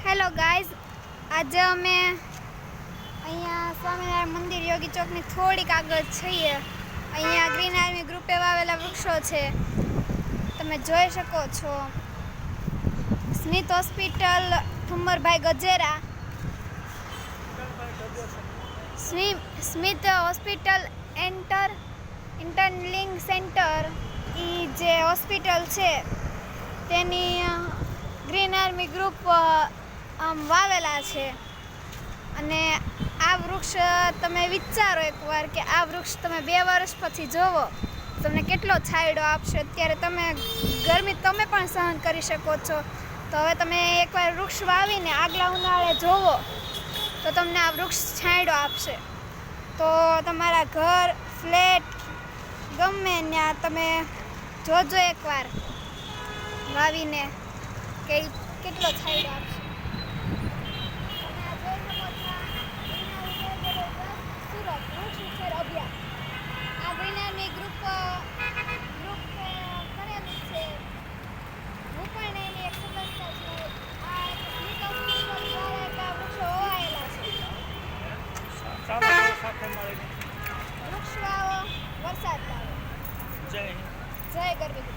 Hello guys, આજે અમે અહીંયા સ્વામિનારાયણ મંદિર યોગી ચોકની થોડીક આગળ છીએ. અહીંયા ગ્રીન આર્મી ગ્રુપે વાવેલા વૃક્ષો છે, તમે જોઈ શકો છો. સ્મિત હોસ્પિટલ ઠુમરભાઈ ગજેરા, સ્મિત હોસ્પિટલ ઇન્ટરલિંગ સેન્ટર, એ જે હોસ્પિટલ છે તેની ગ્રીન આર્મી ગ્રુપ વાવેલા છે. અને આ વૃક્ષ તમે વિચારો એકવાર કે આ વૃક્ષ તમે 2 વર્ષ પછી જોવો તમને કેટલો છાંયડો આપશે. અત્યારે તમે ગરમી તમે પણ સહન કરી શકો છો, તો હવે તમે એકવાર વૃક્ષ વાવીને આગલા ઉનાળે જોવો તો તમને આ વૃક્ષ છાંયડો આપશે. તો તમારા ઘર, ફ્લેટ ગમે ત્યાં તમે જોજો એકવાર વાવીને કે કેટલો છાંયડો આપશે. આ ગ્રીન આર્મી ગ્રુપ કરેલું છે. હું પણ એની એક સદસ્ય છું. આ સ્મિત હોસ્પિટલ દ્વારા એક આ વૃક્ષો વાવેલા છે. વૃક્ષ વાવો, વરસાદ લાવો. જય ગરવી.